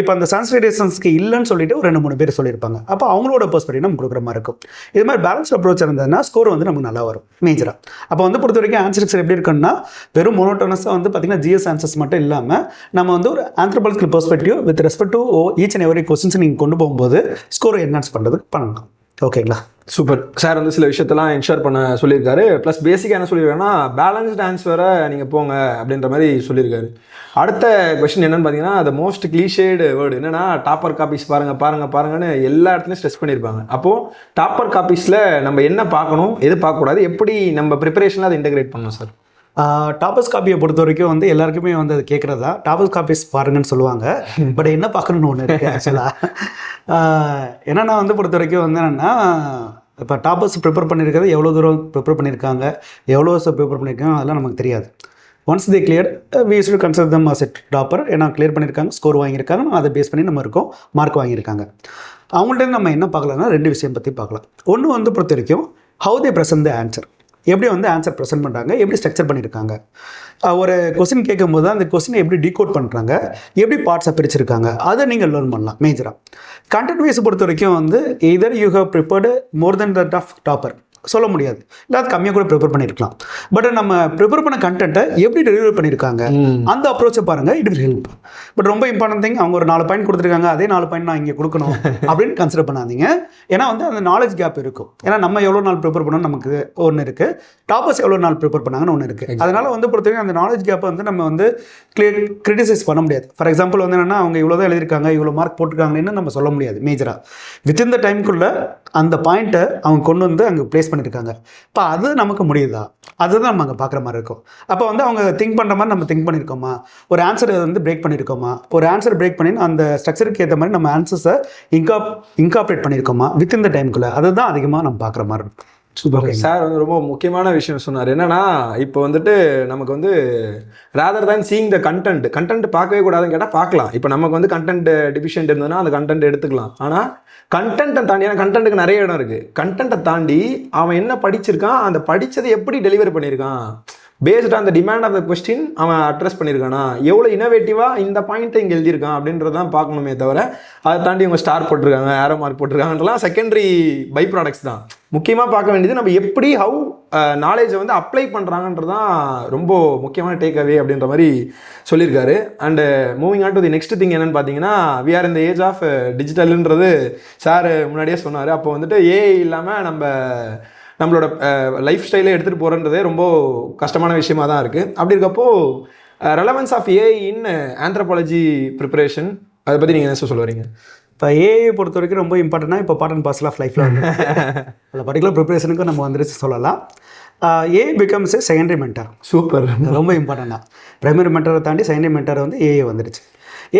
இப்போ அந்த சான்ஸ்கிரிட்டேஷன்ஸ்க்கு இல்லைன்னு சொல்லிட்டு ஒரு 2-3 பேர் சொல்லியிருப்பாங்க. அப்போ அவங்களோட பெர்ஸ்பெக்டிவ் நம்ம கொடுக்குற மாதிரி இருக்கும். இது மாதிரி பேலன்ஸ்ட் அப்ரோச் இருந்ததுன்னா ஸ்கோர் வந்து நமக்கு நல்லா வரும் மேஜராக. அப்போ வந்து பொறுத்த வரைக்கும் ஆன்சர்ஸ் எப்படி இருக்குன்னா வெறும் மோனோட்டோனஸாக வந்து பார்த்தீங்கன்னா ஜிஎஸ் ஆன்சர்ஸ் மட்டும் இல்லாமல் நம்ம வந்து ஒரு anthropological perspective with respect to each and every questions நீங்கள் கொண்டு போகும்போது ஸ்கோரை என்ஹான்ஸ் பண்ணுறதுக்கு பண்ணலாம். ஓகேங்களா? சூப்பர். சார் வந்து சில விஷயத்தெல்லாம் என்ஷூர் பண்ண சொல்லியிருக்காரு. ப்ளஸ் பேசிக்காக என்ன சொல்லியிருக்காருன்னா பேலன்ஸ்ட் ஆன்சரை நீங்கள் போங்க அப்படின்ற மாதிரி சொல்லியிருக்காரு. அடுத்த கொஸ்டின் என்னன்னு பார்த்தீங்கன்னா அது மோஸ்ட் கிளீஷேடு வேர்டு என்னன்னா டாப்பர் காப்பீஸ் பாருங்கன்னு எல்லா இடத்துலையும் ஸ்ட்ரெஸ் பண்ணியிருப்பாங்க. அப்போது டாப்பர் காப்பீஸில் நம்ம என்ன பார்க்கணும், எது பார்க்கக்கூடாது, எப்படி நம்ம ப்ரிப்பரேஷனில் அதை இன்டெகிரேட் பண்ணணும் சார்? டாப்பர்ஸ் காப்பியை பொறுத்த வரைக்கும் வந்து எல்லாருக்குமே வந்து அது கேட்குறதா டாப்பர்ஸ் காப்பீஸ் பாருங்கன்னு சொல்லுவாங்க. பட் என்ன பார்க்கணுன்னு ஒன்று இருக்குது ஆக்சுவலாக. என்னென்னா வந்து பொறுத்த வரைக்கும் வந்து என்னென்னா இப்போ டாப்பர்ஸ் ப்ரிப்பேர் பண்ணியிருக்கிறது எவ்வளோ தூரம் ப்ரிப்பேர் பண்ணியிருக்காங்க, எவ்வளோ ப்ரிப்பேர் பண்ணியிருக்காங்க அதெல்லாம் நமக்கு தெரியாது. Once they clear we should consider them as a topper. ஏன்னா கிளியர் பண்ணியிருக்காங்க, ஸ்கோர் வாங்கியிருக்காங்க, அதை பேஸ் பண்ணி நம்ம இருக்கோம், மார்க் வாங்கியிருக்காங்க. அவங்கள்ட்ட நம்ம என்ன பார்க்கலாம்னா 2 விஷயம் பற்றி பார்க்கலாம். ஒன்று வந்து பொறுத்த வரைக்கும் how they present the answer, எப்படி வந்து ஆன்சர் ப்ரெசென்ட் பண்ணுறாங்க, எப்படி ஸ்ட்ரக்சர் பண்ணியிருக்காங்க. ஒரு கொஸ்டின் கேட்கும்போது அந்த கொஸ்டினை எப்படி டீகோட் பண்ணுறாங்க, எப்படி பார்ட்ஸை பிரிச்சிருக்காங்க, அதை நீங்கள் லேர்ன் பண்ணலாம் மேஜராக. கண்டென்ட் வைஸ் பொறுத்த வரைக்கும் வந்து either you have prepared more than that of topper சொல்ல முடியாது, இல்லை அது கம்மியாக கூட ப்ரிப்பேர் பண்ணியிருக்கலாம். பட் நம்ம ப்ரிப்பேர் பண்ண கண்டென்ட்டை எப்படி டெலிவரி பண்ணியிருக்காங்க அந்த அப்ரோச்சை பாருங்கள், இட் வில் ஹெல்ப். பட் ரொம்ப இம்பார்ட்டன்ட் திங் அவங்க ஒரு 4 பாயிண்ட் கொடுத்துருக்காங்க, அதே 4 பாயிண்ட் நான் இங்கே கொடுக்கணும் அப்படின்னு கன்சிடர் பண்ணாதீங்க. ஏன்னா வந்து அந்த நாலேஜ் கேப் இருக்கும். ஏன்னா நம்ம எவ்வளோ நாள் ப்ரிப்பேர் பண்ணோம் நமக்கு ஒன்று இருக்குது, டாப்பர்ஸ் எவ்வளோ நாள் ப்ரிப்பேர் பண்ணாங்கன்னு ஒன்று இருக்குது. அதனால் வந்து பொறுத்தவரைக்கும் அந்த நாலேஜ் கேப்பை வந்து நம்ம வந்து கிரிட்டிசைஸ் பண்ண முடியாது. ஃபார் எக்ஸாம்பிள் வந்து என்னென்னா அவங்க இவ்வளோ தான் எழுதியிருக்காங்க, இவ்வளோ மார்க் போட்டிருக்காங்கன்னு நம்ம சொல்ல முடியாது மேஜராக. வித்தின் த டைம்குள்ளே அந்த பாயிண்ட்டை அவங்க கொண்டு வந்து அங்கே ப்ளேஸ் பண்ணியிருக்காங்க. இப்போ அது நமக்கு முடியுதா, அதுதான் நம்ம அங்கே பார்க்குற மாதிரி இருக்கும். அப்போ வந்து அவங்க திங்க் பண்ணுற மாதிரி நம்ம திங்க் பண்ணியிருக்கோமா, ஒரு ஆன்சரை வந்து பிரேக் பண்ணியிருக்கோமா, ஒரு ஆன்சர் பிரேக் பண்ணி அந்த ஸ்ட்ரக்சருக்கு ஏற்ற மாதிரி நம்ம ஆன்சர்ஸை இன்கார்பரேட் பண்ணியிருக்கோமா வித்தின் த டைம்குள்ளே, அதுதான் அதிகமாக நம்ம பார்க்குற மாதிரி இருக்கும். சூப்பர். சார் வந்து ரொம்ப முக்கியமான விஷயம் சொன்னார். என்னன்னா இப்போ வந்துட்டு நமக்கு வந்து rather than seeing the content பார்க்கவே கூடாதுன்னு கேட்டால் பார்க்கலாம். இப்போ நமக்கு வந்து கண்டென்ட் டிஃபிஷியன்ட் இருந்ததுன்னா அந்த கண்டென்ட் எடுத்துக்கலாம். ஆனால் கண்டென்ட்டை தாண்டி, ஏன்னா கண்டென்ட்டுக்கு நிறைய இடம் இருக்குது, கண்டென்ட்டை தாண்டி அவன் என்ன படிச்சிருக்கான், அந்த படித்ததை எப்படி டெலிவரி பண்ணியிருக்கான், based on the demand of the question அவன் அட்ரஸ் பண்ணியிருக்கானா, எவ்வளோ இனோவேட்டிவாக இந்த பாயிண்ட்டை இங்கே எழுதியிருக்கான் அப்படின்றதான் பார்க்கணுமே தவிர அதை தாண்டி இவங்க ஸ்டார் போட்டிருக்காங்க, ஏரோ மார்க் போட்டிருக்காங்கன்றலாம் செகண்டரி பை ப்ராடக்ட்ஸ் தான். முக்கியமாக பார்க்க வேண்டியது நம்ம எப்படி ஹவு நாலேஜை வந்து அப்ளை பண்ணுறாங்கன்றதான் ரொம்ப முக்கியமான டேக் அவே அப்படின்ற மாதிரி சொல்லியிருக்காரு. And moving on to the next thing என்னென்னு பார்த்தீங்கன்னா வி ஆர் இந்த ஏஜ் ஆஃப் டிஜிட்டல்ன்றது சார் முன்னாடியே சொன்னார். அப்போ வந்துட்டு ஏஐ இல்லாமல் நம்மளோட லைஃப் ஸ்டைலை எடுத்துகிட்டு போகிறன்றதே ரொம்ப கஷ்டமான விஷயமா தான் இருக்குது. அப்படி இருக்கப்போ relevance of AI in anthropology preparation அதை பற்றி நீங்கள் என்ன சொல்ல வரீங்க? இப்போ ஏஐ பொறுத்த வரைக்கும் ரொம்ப இம்பார்ட்டன்ட்னா இப்போ பார்ட் அண்ட் பார்சல் ஆஃப் லைஃப்பில் வந்து அந்த பர்டிகுலர் ப்ரிப்பரேஷனுக்கு நம்ம வந்துருச்சு சொல்லலாம். AI becomes a secondary mentor. Super. ரொம்ப இம்பார்ட்டன்ட். பிரைமரி மென்டரை தாண்டி செகண்டரி மென்டார் வந்து ஏஐ வந்துருச்சு.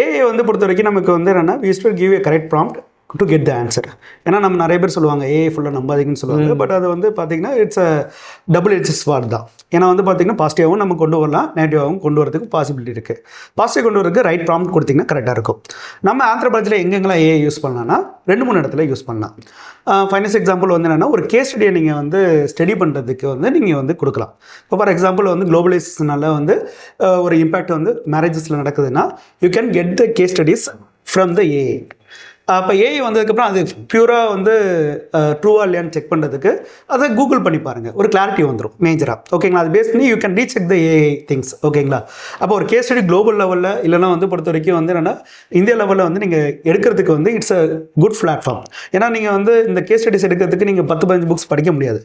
ஏஐ வந்து பொறுத்த வரைக்கும் நமக்கு வந்து என்னென்னா we should give a correct prompt to get the answer. ஏன்னா நம்ம நிறைய பேர் சொல்லுவாங்க ஏஐ ஃபுல்லாக நம்பாதீங்கன்னு சொல்லுவாங்க. பட் அது வந்து பார்த்திங்கன்னா it's a double edge sword தான். ஏன்னா வந்து பார்த்திங்கன்னா பாசிட்டிவாகவும் நம்ம கொண்டு வரலாம், நெகட்டிவாகவும் கொண்டு வரதுக்கு பாசிபிலிட்டி இருக்குது. பாசிட்டிவ் கொண்டு வரதுக்கு ரைட் ப்ராம்ப்ட் கொடுத்திங்கன்னா கரெக்டாக இருக்கும். நம்ம ஆந்த்ரோபாலஜியில் எங்கெங்கெல்லாம் ஏஐ யூஸ் பண்ணலாம்னா 2-3 இடத்துல யூஸ் பண்ணலாம். ஃபைனஸ் எக்ஸாம்பிள் வந்து என்னென்னா ஒரு கேஸ் ஸ்டடியை நீங்கள் வந்து ஸ்டடி பண்ணுறதுக்கு வந்து நீங்கள் வந்து கொடுக்கலாம். இப்போ ஃபார் எக்ஸாம்பிள் வந்து குளோபலைசேஷனால் வந்து ஒரு இம்பேக்ட் வந்து மேரேஜஸில் நடக்குதுன்னா you can get the case studies from the AI. அப்போ ஏஐ வந்ததுக்கப்புறம் அது பியூராக வந்து ட்ரூவா இல்லையான்னு செக் பண்ணுறதுக்கு அதை கூகுள் பண்ணி பாருங்கள், ஒரு கிளாரிட்டி வந்துடும் மேஜராக. ஓகேங்களா? அது பேஸ் பண்ணி you can recheck the AI things. ஓகேங்களா? அப்போ ஒரு கேஸ் ஸ்டடி குளோபல் லெவலில் இல்லைனா வந்து பொறுத்த வரைக்கும் வந்து என்னென்னா இந்தியா லெவலில் வந்து நீங்கள் எடுக்கிறதுக்கு வந்து இட்ஸ் அ குட் பிளாட்ஃபார்ம். ஏன்னா நீங்கள் வந்து இந்த கேஸ் ஸ்டடிஸ் எடுக்கிறதுக்கு நீங்கள் 10-15 புக்ஸ் படிக்க முடியாது.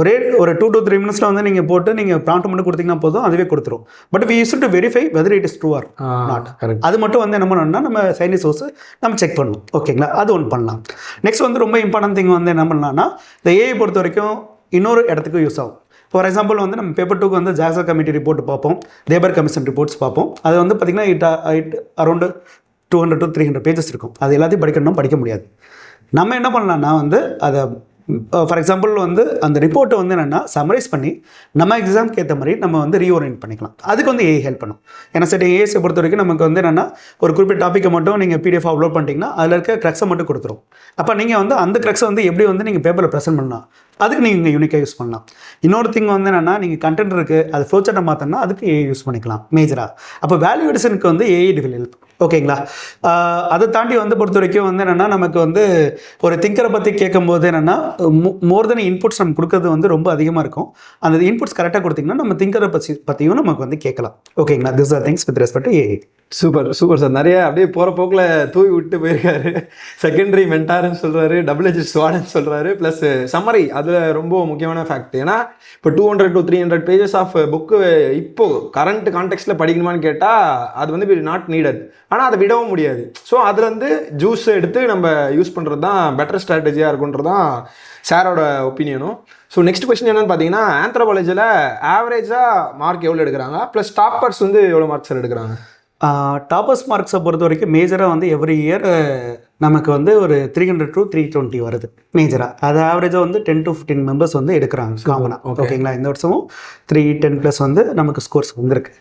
ஒரு 2 to 3 மினிட்ஸில் வந்து நீங்கள் போட்டு நீங்கள் ப்ராம்ப்ட் மட்டும் கொடுத்தீங்கன்னா போதும், அதுவே கொடுத்துரும். But we use to verify whether it is true or not. அது மட்டும் வந்து என்ன பண்ணணும்னா நம்ம சைனீஸ் சோர்ஸ் நம்ம செக் பண்ணணும். ஓகேங்களா? அது ஒன்று பண்ணலாம். நெக்ஸ்ட் வந்து ரொம்ப இம்பார்ட்டன்ட் திங் வந்து என்ன பண்ணலாம்னா இந்த ஏஐ பொறுத்த வரைக்கும் இன்னொரு இடத்துக்கு யூஸ் ஆகும். ஃபார் எக்ஸாம்பிள் வந்து நம்ம பேப்பர் 2க்கு வந்து ஜாக்சன் கமிட்டி ரிப்போர்ட் பார்ப்போம், தேபர் கமிஷன் ரிப்போர்ட்ஸ் பார்ப்போம். அது வந்து பார்த்திங்கன்னா இட் அரௌண்ட் 200 to 300 பேஜஸ் இருக்கும். அது எல்லாத்தையும் படிக்கணும்னா படிக்க முடியாது. நம்ம என்ன பண்ணலாம்னா வந்து அதை ஃபார் எக்ஸாம்பிள் வந்து அந்த ரிப்போர்ட்டை வந்து என்னென்னா சம்மரைஸ் பண்ணி நம்ம எக்ஸாம்க்கு ஏற்ற மாதிரி நம்ம வந்து ரீஓரியன்ட் பண்ணிக்கலாம். அதுக்கு வந்து ஏஐ ஹெல்ப் பண்ணும். ஏன்னா சரி ஏஐஸை பொறுத்த வரைக்கும் நமக்கு வந்து என்னென்னா ஒரு குறிப்பிட்ட டாப்பிக்கை மட்டும் நீங்கள் பிடிஎஃப் அப்லோட் பண்ணிட்டீங்கன்னா அதில் இருக்க க்ரக்ஸை மட்டும் கொடுத்துரும். அப்போ நீங்கள் வந்து அந்த க்ரக்ஸை வந்து எப்படி வந்து நீங்கள் பேப்பரில் ப்ரெசென்ட் பண்ணலாம், அதுக்கு நீங்கள் யூனிக்காக யூஸ் பண்ணலாம். இன்னொரு திங் வந்து என்னென்னா நீங்கள் கண்டென்ட் இருக்குது அது ஃப்ளோசார்ட்டை மாற்றணும்னா அதுக்கு ஏஐ யூஸ் பண்ணிக்கலாம் மேஜராக. அப்போ வேல்யூ எடிஷனுக்கு வந்து ஏஐ வில் ஹெல்ப். ஓகேங்களா? அதை தாண்டி வந்து பொறுத்த வரைக்கும் வந்து என்னென்னா நமக்கு வந்து ஒரு திங்கரை பற்றி கேட்கும்போது என்னென்னா மோர் தென் இன்புட்ஸ் நம்ம கொடுக்கறது வந்து ரொம்ப அதிகமாக இருக்கும். அந்த இன்புட்ஸ் கரெக்டாக கொடுத்தீங்கன்னா நம்ம திங்கரை பற்றியும் நமக்கு வந்து கேட்கலாம். ஓகேங்களா? This are things with respect to AI. Super super sir. நிறைய அப்படியே போகிற போக்கில் தூவி விட்டு போயிருக்காரு. செகண்டரி மென்டார்னு சொல்கிறாரு, டபுள் ஸ்வாட்னு சொல்கிறாரு, ப்ளஸ் சம்மரி அதில் ரொம்ப முக்கியமான ஃபேக்ட். ஏன்னா இப்போ 200 to 300 பேஜஸ் ஆஃப் புக்கு இப்போது கரண்ட் கான்டெக்ஸ்ட்டில் படிக்கணுமான்னு கேட்டால் அது வந்து நாட் நீடட். ஆனால் அதை விடவும் முடியாது. ஸோ அதில் வந்து ஜூஸ் எடுத்து நம்ம யூஸ் பண்ணுறது தான் பெட்டர் ஸ்ட்ராட்டஜியாக இருக்குன்றது தான் சாரோட ஒப்பீனியனும். ஸோ நெக்ஸ்ட் கொஸ்டின் என்னென்னு பார்த்தீங்கன்னா ஆந்த்ரோபாலஜியில் ஆவரேஜாக மார்க் எவ்வளோ எடுக்கிறாங்க, ப்ளஸ் டாப்பர்ஸ் வந்து எவ்வளோ மார்க்ஸ் சார் எடுக்கிறாங்க? டாப்பர்ஸ் மார்க்ஸை பொறுத்த வரைக்கும் மேஜராக வந்து எவ்ரி இயர் நமக்கு வந்து ஒரு 300 to 320 வருது மேஜராக. அது ஆவரேஜாக வந்து 10 to 15 மெம்பர்ஸ் வந்து எடுக்கிறாங்க காமனாக. ஓகேங்களா? இந்த வருஷமும் 310+ வந்து நமக்கு ஸ்கோர்ஸ் வந்துருக்கு.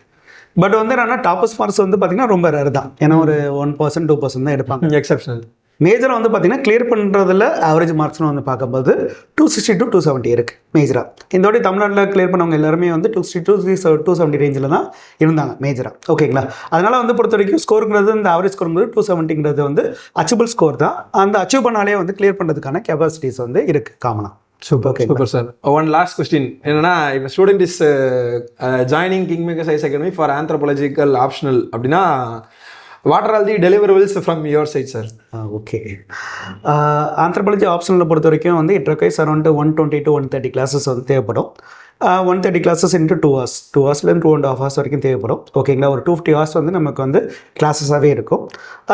பட் வந்து என்னன்னா டாப்பர்ஸ் மார்க்ஸ் வந்து பார்த்திங்கன்னா ரொம்ப ரேர் தான். ஏன்னா ஒரு 1% 2% தான் எடுப்பாங்க, எக்ஸப்ஷனல். மேஜராக வந்து பார்த்திங்கன்னா கிளியர் பண்ணுறதுல ஆவரேஜ் மார்க்ஸ்னு வந்து பார்க்கும்போது 260 to 270 இருக்குது மேஜராக. இந்த வாட்டி தமிழ்நாட்டில் கிளியர் பண்ணவங்க எல்லாருமே வந்து 260 to 270 ரேஞ்சில் தான் இருந்தாங்க மேஜராக. ஓகேங்களா? அதனால் வந்து பொறுத்த வரைக்கும் ஸ்கோருங்கிறது இந்த ஆவரேஜ் ஸ்கோருங்கிறது 270ங்கிறது வந்து அச்சீவபிள் ஸ்கோர் தான். அந்த அச்சீவ் பண்ணாலே வந்து கிளியர் பண்ணுறதுக்கான கெப்பாசிட்டிஸ் வந்து இருக்குது காமனாக. Super super sir. One last question என்னன்னா, இப்போ student is joining Kingmaker Science Academy for anthropological optional அப்படின்னா what are the deliverables from your side sir? Okay, anthropology ஆப்ஷனில் பொறுத்த வரைக்கும் வந்து it requires around 120 to 130 classes வந்து தேவைப்படும். 130 கிளாஸஸ் இன்ட்டு 2 hours, 2 hoursலேருந்து 2.5 hours வரைக்கும் தேவைப்படும். ஓகேங்களா? ஒரு 250 hours வந்து நமக்கு வந்து கிளாஸஸாகவே இருக்கும்.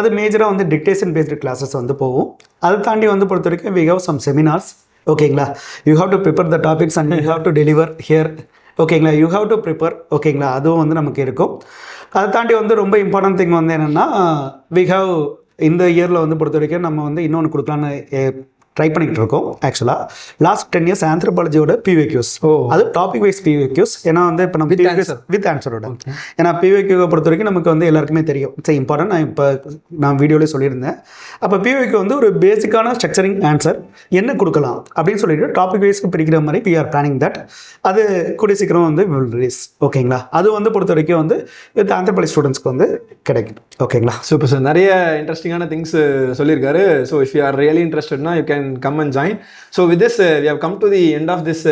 அது மேஜராக வந்து டிக்டேஷன் பேஸ்டு கிளாஸஸ் வந்து போகும். அதை தாண்டி வந்து பொறுத்த வரைக்கும் வி ஹவ் சம் செமினார்ஸ். ஓகேங்களா? You have to prepare the topics and you have to deliver here. ஓகேங்களா? You have to prepare. ஓகேங்களா? அதுவும் வந்து நமக்கு இருக்கும். அதை தாண்டி வந்து ரொம்ப இம்பார்ட்டன்ட் திங் வந்து என்னென்னா வி ஹாவ் இந்த இயரில் வந்து பொறுத்த வரைக்கும் நம்ம வந்து இன்னொன்று கொடுக்கலான்னு ட்ரை பண்ணிக்கிட்டு இருக்கோம். ஆக்சுவலாக லாஸ்ட் 10 years ஆந்த்ரோபாலஜியோட PVQs, அது டாபிக் வைஸ் PVQs. ஏன்னா வந்து இப்போ நம்ம வித் ஆன்சரோட, ஏன்னா PVQ பொறுத்த வரைக்கும் நமக்கு வந்து எல்லாருக்குமே தெரியும் இட்ஸ் இம்பார்ட்டன்ட். நான் வீடியோலேயே சொல்லியிருந்தேன். அப்போ PVQ வந்து ஒரு பேசிக்கான ஸ்ட்ரக்சரிங் ஆன்சர் என்ன கொடுக்கலாம் அப்படின்னு சொல்லிட்டு டாபிக் வைஸ்க்கு பிரிக்கிற மாதிரி we are planning that. அது கூடிய சீக்கிரம் வந்து will release. ஓகேங்களா? அது வந்து பொறுத்த வரைக்கும் வந்து வித் ஆந்த்ரோபாலஜி ஸ்டூடெண்ட்ஸ்க்கு வந்து கிடைக்கும். ஓகேங்களா? Super sir. நிறைய இன்ட்ரெஸ்டிங்கான திங்ஸ் சொல்லியிருக்காரு. So if you are really இன்ட்ரெஸ்டட்னா you can come and join. So with this we have come to the end of this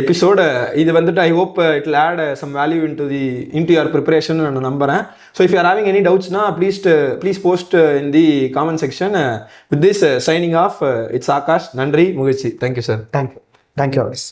episode. இது வந்துட்டு I hope it will add some value into your preparation நான் நம்புறேன். So if you are having any doubts na please post in the comment section. With this signing off, it's Akash. நன்றி முகிழ்ச்சி. Thank you sir. Thank you always.